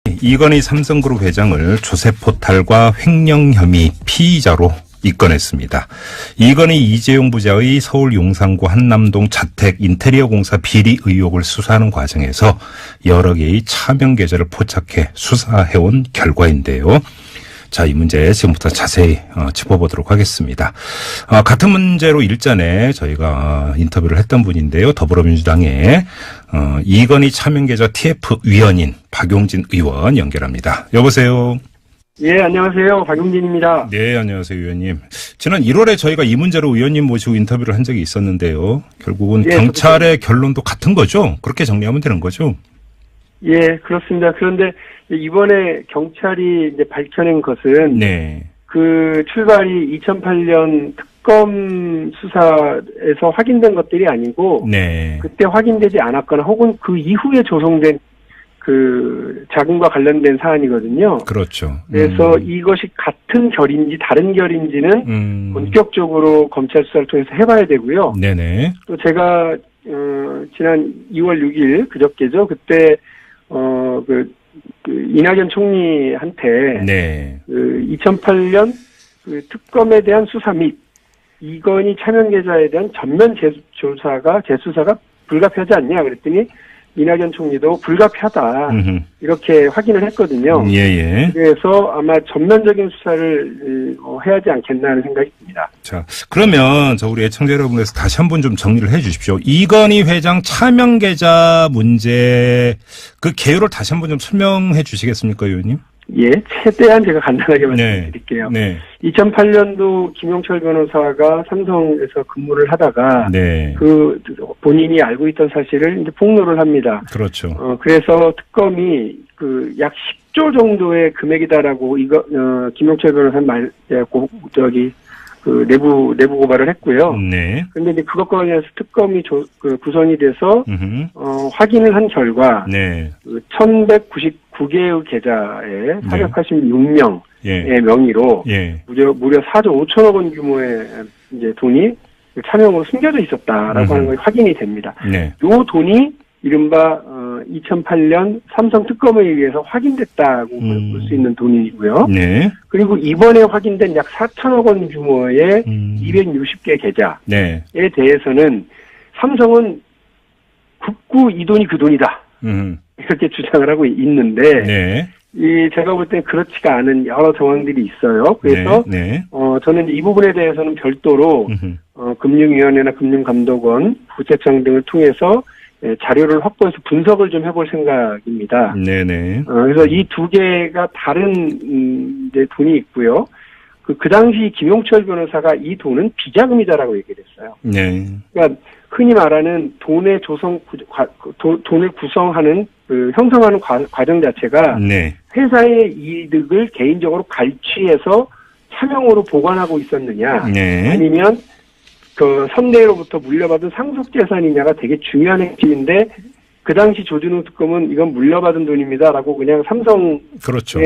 이건희 삼성그룹 회장을 조세포탈과 횡령 혐의 피의자로 입건했습니다. 이건희 이재용 부자의 서울 용산구 한남동 자택 인테리어 공사 비리 의혹을 수사하는 과정에서 여러 개의 차명 계좌를 포착해 수사해온 결과인데요. 자, 이 문제 지금부터 자세히 짚어보도록 하겠습니다. 같은 문제로 일전에 저희가 인터뷰를 했던 분인데요. 더불어민주당의 이건희 차명계좌 TF 위원인 박용진 의원 연결합니다. 여보세요. 예, 안녕하세요. 박용진입니다. 네, 안녕하세요, 의원님. 지난 1월에 저희가 이 문제로 의원님 모시고 인터뷰를 한 적이 있었는데요. 결국은 예, 경찰의 결론도 같은 거죠? 그렇게 정리하면 되는 거죠? 예, 그렇습니다. 그런데 이번에 경찰이 이제 밝혀낸 것은 네. 그 출발이 2008년 특검 수사에서 확인된 것들이 아니고 네. 그때 확인되지 않았거나 혹은 그 이후에 조성된 그 자금과 관련된 사안이거든요. 그렇죠. 그래서 이것이 같은 결인지 다른 결인지는 본격적으로 검찰 수사를 통해서 해봐야 되고요. 네네. 또 제가 지난 2월 6일 그저께죠. 그때 그 이낙연 총리한테 네. 그 2008년 그 특검에 대한 수사 및 이건희 차명 계좌에 대한 전면 재수사가 불가피하지 않냐 그랬더니 이낙연 총리도 불가피하다 이렇게 확인을 했거든요. 예예. 그래서 아마 전면적인 수사를 해야 하지 않겠나 하는 생각이 듭니다. 자, 그러면 우리 애청자 여러분께서 다시 한번 좀 정리를 해 주십시오. 이건희 회장 차명 계좌 문제 그 개요를 다시 한번 좀 설명해 주시겠습니까, 의원님? 예, 최대한 제가 간단하게 말씀드릴게요. 네. 2008년도 김용철 변호사가 삼성에서 근무를 하다가 네. 그 본인이 알고 있던 사실을 이제 폭로를 합니다. 그렇죠. 그래서 특검이 그 약 10조 정도의 금액이다라고 김용철 변호사는 그 내부 고발을 했고요. 네. 근데 이제 그것과 관련해서 특검이 구성이 돼서 확인을 한 결과 네. 그 1199개의 계좌에 486명의 예. 명의로 예. 무려 4조 5천억 원 규모의 이제 돈이 차명으로 숨겨져 있었다라고 하는 것이 확인이 됩니다. 네. 요 돈이 이른바 2008년 삼성 특검에 의해서 확인됐다고 볼 수 있는 돈이고요. 네. 그리고 이번에 확인된 약 4천억 원 규모의 260개 계좌에 네. 대해서는 삼성은 굳고 이 돈이 그 돈이다. 이렇게 주장을 하고 있는데 네. 제가 볼 때 그렇지가 않은 여러 정황들이 있어요. 그래서 네. 저는 이 부분에 대해서는 별도로 금융위원회나 금융감독원, 부채청 등을 통해서 자료를 확보해서 분석을 좀 해볼 생각입니다. 네네. 그래서 이 두 개가 다른 이제 돈이 있고요. 그 당시 김용철 변호사가 이 돈은 비자금이다라고 얘기를 했어요. 네. 그러니까 흔히 말하는 돈을 구성하는 형성하는 과정 자체가 네. 회사의 이득을 개인적으로 갈취해서 차명으로 보관하고 있었느냐, 네. 아니면 그 선대로부터 물려받은 상속재산이냐가 되게 중요한 핵심인데 그 당시 조준웅 특검은 이건 물려받은 돈입니다라고 그냥 삼성의 그렇죠.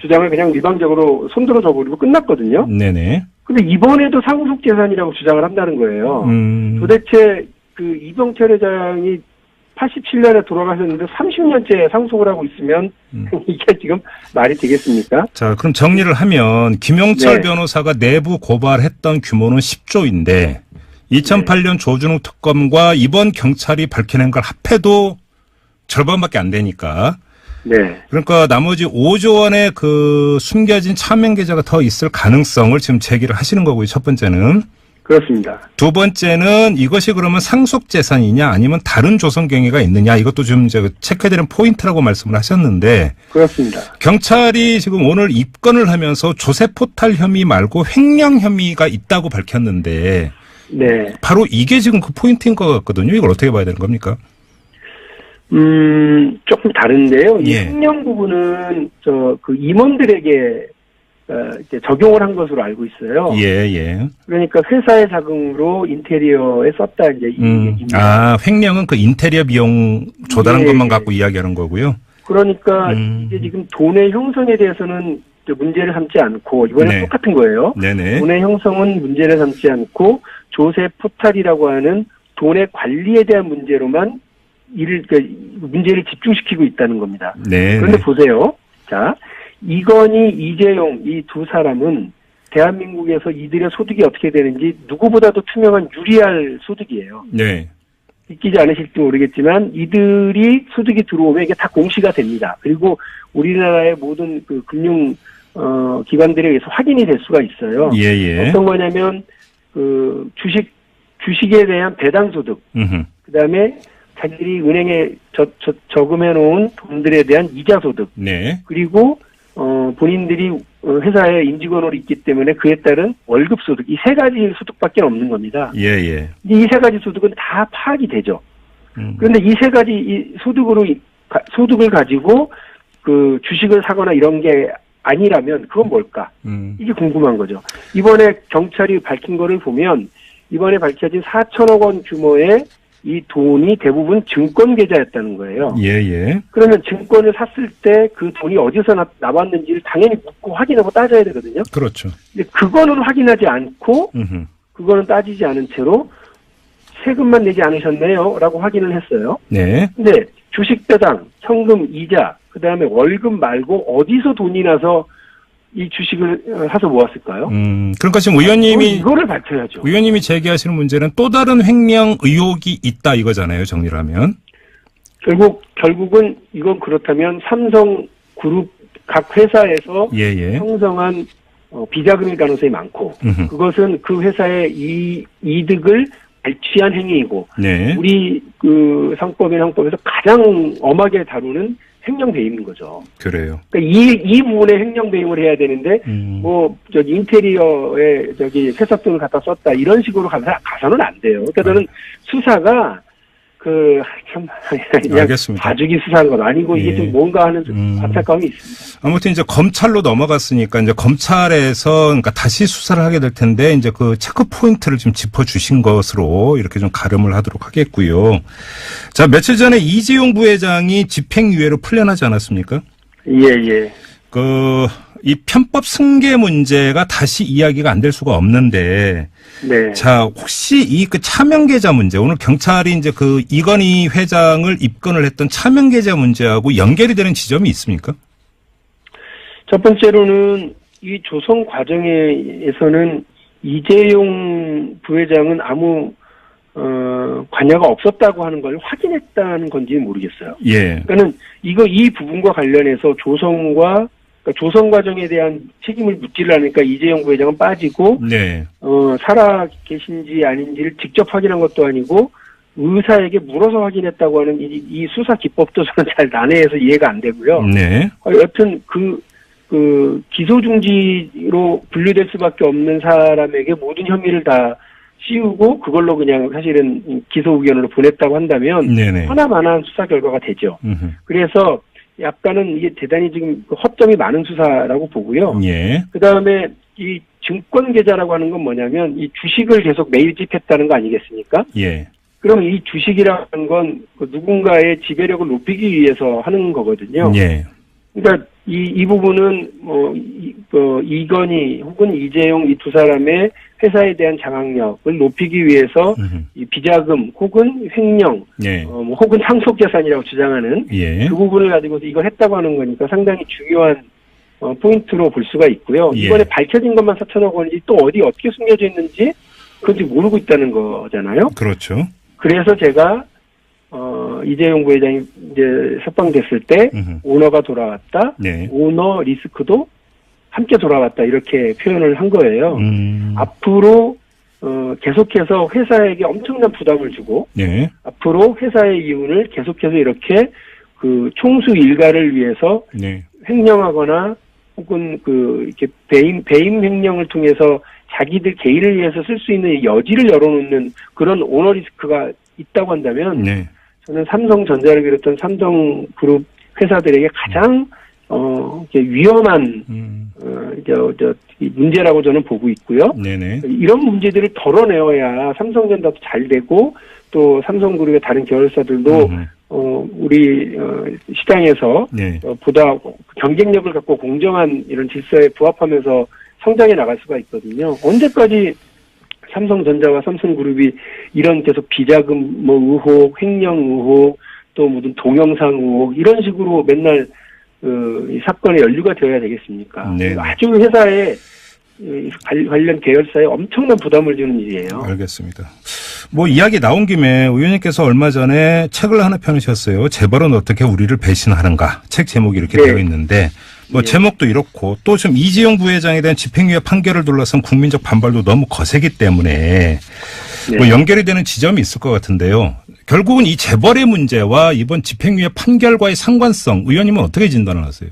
주장을 그냥 일방적으로 손들어 줘버리고 끝났거든요. 네네. 근데 이번에도 상속재산이라고 주장을 한다는 거예요. 도대체 그 이병철 회장이 87년에 돌아가셨는데 30년째 상속을 하고 있으면 이게 지금 말이 되겠습니까? 자, 그럼 정리를 하면 김용철 네. 변호사가 내부 고발했던 규모는 10조인데 2008년 조준웅 특검과 이번 경찰이 밝혀낸 걸 합해도 절반밖에 안 되니까. 네. 그러니까 나머지 5조 원의 그 숨겨진 차명 계좌가 더 있을 가능성을 지금 제기를 하시는 거고요. 첫 번째는. 그렇습니다. 두 번째는 이것이 그러면 상속 재산이냐 아니면 다른 조성 경위가 있느냐 이것도 좀 이제 체크해드리는 포인트라고 말씀을 하셨는데. 그렇습니다. 경찰이 지금 오늘 입건을 하면서 조세포탈 혐의 말고 횡령 혐의가 있다고 밝혔는데. 네. 바로 이게 지금 그 포인트인 것 같거든요. 이걸 어떻게 봐야 되는 겁니까? 조금 다른데요. 이 예. 횡령 부분은 그 임원들에게 이제 적용을 한 것으로 알고 있어요. 예. 그러니까 회사의 자금으로 인테리어에 썼다 이제 이 얘기입니다. 아, 횡령은 그 인테리어 비용 조달한 예. 것만 갖고 이야기하는 거고요. 그러니까 이게 지금 돈의 형성에 대해서는 문제를 삼지 않고 이번에 네. 똑같은 거예요. 네네. 돈의 형성은 문제를 삼지 않고 조세 포탈이라고 하는 돈의 관리에 대한 문제로만 문제를 집중시키고 있다는 겁니다. 네. 그런데 보세요. 자, 이건희, 이재용 이 두 사람은 대한민국에서 이들의 소득이 어떻게 되는지 누구보다도 투명한 유리할 소득이에요. 네. 믿기지 않으실지 모르겠지만 이들이 소득이 들어오면 이게 다 공시가 됩니다. 그리고 우리나라의 모든 그 금융 기관들에 의해서 확인이 될 수가 있어요. 예, 예. 어떤 거냐면 그 주식에 대한 배당 소득, 그다음에 자기들이 은행에 저금해 놓은 돈들에 대한 이자 소득, 네. 그리고 본인들이 회사에 임직원으로 있기 때문에 그에 따른 월급 소득, 이 세 가지 소득밖에 없는 겁니다. 예, 예. 이 세 가지 소득은 다 파악이 되죠. 그런데 이 세 가지 소득을 가지고 그 주식을 사거나 이런 게 아니라면 그건 뭘까? 이게 궁금한 거죠. 이번에 경찰이 밝힌 거를 보면 이번에 밝혀진 4천억 원 규모의 이 돈이 대부분 증권 계좌였다는 거예요. 예, 예. 그러면 증권을 샀을 때 그 돈이 어디서 나왔는지를 당연히 묻고 확인하고 따져야 되거든요. 그렇죠. 근데 그거는 확인하지 않고 그거는 따지지 않은 채로 세금만 내지 않으셨네요 라고 확인을 했어요. 네. 근데 주식 배당, 현금 이자, 그다음에 월급 말고 어디서 돈이 나서 이 주식을 사서 모았을까요? 그러니까 지금 이거를 밝혀야죠. 의원님이 제기하시는 문제는 또 다른 횡령 의혹이 있다 이거잖아요. 정리를 하면. 결국은 이건 그렇다면 삼성그룹 각 회사에서 예, 예. 형성한 비자금일 가능성이 많고 그것은 그 회사의 이득을 발취한 행위이고 네. 우리 그 상법에서 가장 엄하게 다루는 횡령 배임인 거죠. 그래요. 그러니까 이 부분에 횡령 배임을 해야 되는데 인테리어에 회사 돈을 갖다 썼다 이런 식으로 가서는 안 돼요. 그러니까 저는 수사가 알겠습니다. 봐주기 수사한 건 아니고 이게 예. 좀 뭔가 하는 안타까움이 있습니다. 아무튼 이제 검찰로 넘어갔으니까 이제 검찰에서 그러니까 다시 수사를 하게 될 텐데 이제 그 체크 포인트를 좀 짚어주신 것으로 이렇게 좀 가름을 하도록 하겠고요. 자, 며칠 전에 이재용 부회장이 집행유예로 풀려나지 않았습니까? 예. 이 편법 승계 문제가 다시 이야기가 안 될 수가 없는데. 네. 자, 혹시 이 차명 계좌 문제, 오늘 경찰이 이제 이건희 회장을 입건을 했던 차명 계좌 문제하고 연결이 되는 지점이 있습니까? 첫 번째로는 이 조성 과정에서는 이재용 부회장은 아무 관여가 없었다고 하는 걸 확인했다는 건지는 모르겠어요. 예. 그러니까는 이 부분과 관련해서 조성 과정에 대한 책임을 묻지를 않으니까 이재용 부회장은 빠지고, 네. 살아 계신지 아닌지를 직접 확인한 것도 아니고, 의사에게 물어서 확인했다고 하는 이 수사 기법도 저는 잘 난해해서 이해가 안 되고요. 네. 여튼 기소중지로 분류될 수밖에 없는 사람에게 모든 혐의를 다 씌우고 그걸로 그냥 사실은 기소 의견으로 보냈다고 한다면, 네네. 하나만한 수사 결과가 되죠. 그래서 약간은 이게 대단히 지금 허점이 많은 수사라고 보고요. 예. 그 다음에 이 증권 계좌라고 하는 건 뭐냐면 이 주식을 계속 매입했다는 거 아니겠습니까? 예. 그럼 이 주식이라는 건 누군가의 지배력을 높이기 위해서 하는 거거든요. 예. 그러니까 이 부분은 이건희 혹은 이재용 이 두 사람의 회사에 대한 장악력을 높이기 위해서 이 비자금 혹은 횡령, 예. 혹은 상속 재산이라고 주장하는 예. 그 부분을 가지고서 이걸 했다고 하는 거니까 상당히 중요한 포인트로 볼 수가 있고요. 예. 이번에 밝혀진 것만 4천억 원인지 또 어떻게 숨겨져 있는지 그건지 모르고 있다는 거잖아요. 그렇죠. 그래서 제가 이재용 부회장이 이제 석방됐을 때 오너가 돌아왔다. 네. 오너 리스크도 함께 돌아왔다. 이렇게 표현을 한 거예요. 앞으로 계속해서 회사에게 엄청난 부담을 주고 네. 앞으로 회사의 이윤을 계속해서 이렇게 총수 일가를 위해서 네. 횡령하거나 혹은 이렇게 배임 횡령을 통해서 자기들 개인을 위해서 쓸 수 있는 여지를 열어놓는 그런 오너 리스크가 있다고 한다면 네. 저는 삼성전자를 비롯한 삼성그룹 회사들에게 가장 위험한 문제라고 저는 보고 있고요. 네네. 이런 문제들을 덜어내어야 삼성전자도 잘 되고 또 삼성그룹의 다른 계열사들도 우리 시장에서 네. 보다 경쟁력을 갖고 공정한 이런 질서에 부합하면서 성장해 나갈 수가 있거든요. 언제까지 삼성전자와 삼성그룹이 이런 계속 비자금 의혹, 횡령 의혹, 또 무슨 동영상 의혹 이런 식으로 맨날 이 사건에 연루가 되어야 되겠습니까? 네. 아주 회사에 관련 계열사에 엄청난 부담을 주는 일이에요. 알겠습니다. 뭐 이야기 나온 김에 의원님께서 얼마 전에 책을 하나 펴내셨어요. 재벌은 어떻게 우리를 배신하는가. 책 제목이 이렇게 네. 되어 있는데 뭐 네. 제목도 이렇고 또 지금 이재용 부회장에 대한 집행유예 판결을 둘러싼 국민적 반발도 너무 거세기 때문에 네. 뭐 연결이 되는 지점이 있을 것 같은데요. 결국은 이 재벌의 문제와 이번 집행유예 판결과의 상관성 의원님은 어떻게 진단을 하세요?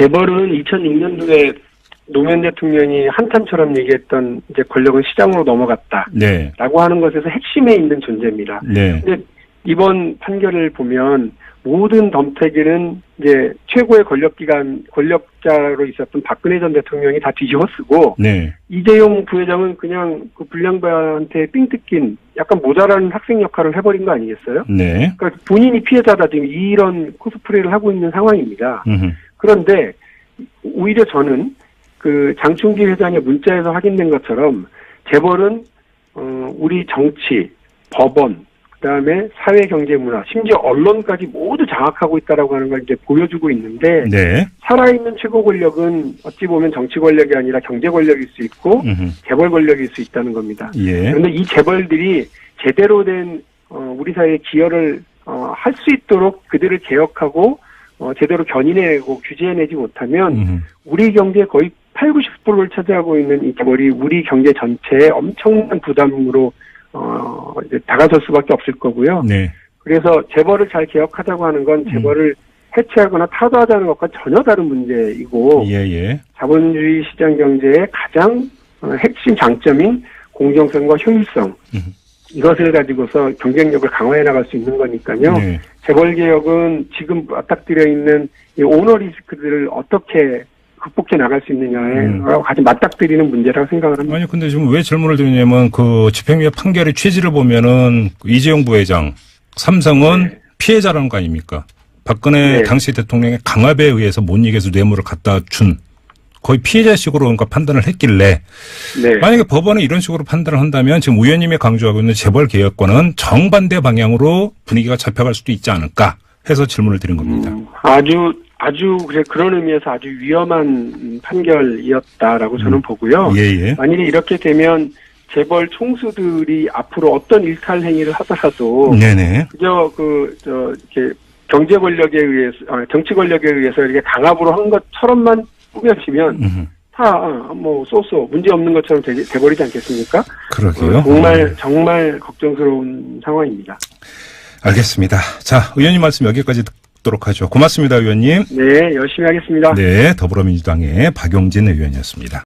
재벌은 2006년도에 노무현 대통령이 한탄처럼 얘기했던 이제 권력은 시장으로 넘어갔다. 네. 라고 하는 것에서 핵심에 있는 존재입니다. 네. 근데 이번 판결을 보면 모든 덤태기는 이제 최고의 권력자로 있었던 박근혜 전 대통령이 다 뒤집어 쓰고 네. 이재용 부회장은 그냥 그 불량배한테 삥 뜯긴 약간 모자란 학생 역할을 해버린 거 아니겠어요? 네. 그러니까 본인이 피해자다 지금 이런 코스프레를 하고 있는 상황입니다. 음흠. 그런데 오히려 저는 그 장충기 회장의 문자에서 확인된 것처럼 재벌은 우리 정치, 법원, 그다음에 사회, 경제, 문화, 심지어 언론까지 모두 장악하고 있다라고 하는 걸 이제 보여주고 있는데 네. 살아있는 최고 권력은 어찌 보면 정치 권력이 아니라 경제 권력일 수 있고 음흠. 재벌 권력일 수 있다는 겁니다. 예. 그런데 이 재벌들이 제대로 된 우리 사회에 기여를 할 수 있도록 그들을 개혁하고 제대로 견인해내고 규제해내지 못하면 우리 경제의 거의 80~90%를 차지하고 있는 이 재벌이 우리 경제 전체에 엄청난 부담으로 이제 다가설 수밖에 없을 거고요. 네. 그래서 재벌을 잘 개혁하자고 하는 건 재벌을 해체하거나 타도하자는 것과 전혀 다른 문제이고 예. 자본주의 시장 경제의 가장 핵심 장점인 공정성과 효율성 이것을 가지고서 경쟁력을 강화해 나갈 수 있는 거니까요. 네. 재벌 개혁은 지금 맞닥뜨려 있는 이 오너 리스크들을 어떻게 극복해 나갈 수 있느냐에 가장 맞닥뜨리는 문제라고 생각을 합니다. 아니 근데 지금 왜 질문을 드리냐면 그 집행유예 판결의 취지를 보면은 이재용 부회장 삼성은 네. 피해자라는 거 아닙니까? 박근혜 네. 당시 대통령의 강압에 의해서 못 이겨서 뇌물을 갖다 준 거의 피해자식으로 그러니까 판단을 했길래 네. 만약에 법원이 이런 식으로 판단을 한다면 지금 의원님이 강조하고 있는 재벌 개혁권은 정반대 방향으로 분위기가 잡혀갈 수도 있지 않을까 해서 질문을 드린 겁니다. 아주 그런 의미에서 아주 위험한 판결이었다라고 저는 보고요. 예. 만일에 이렇게 되면 재벌 총수들이 앞으로 어떤 일탈 행위를 하더라도 네네. 그저 이렇게 경제 권력에 의해서 정치 권력에 의해서 이렇게 강압으로 한 것처럼만 꾸며지면 다 쏘쏘 문제 없는 것처럼 돼버리지 않겠습니까? 그러게요. 정말 걱정스러운 상황입니다. 알겠습니다. 자, 의원님 말씀 여기까지 듣도록 하죠. 고맙습니다, 의원님. 네, 열심히 하겠습니다. 네, 더불어민주당의 박용진 의원이었습니다.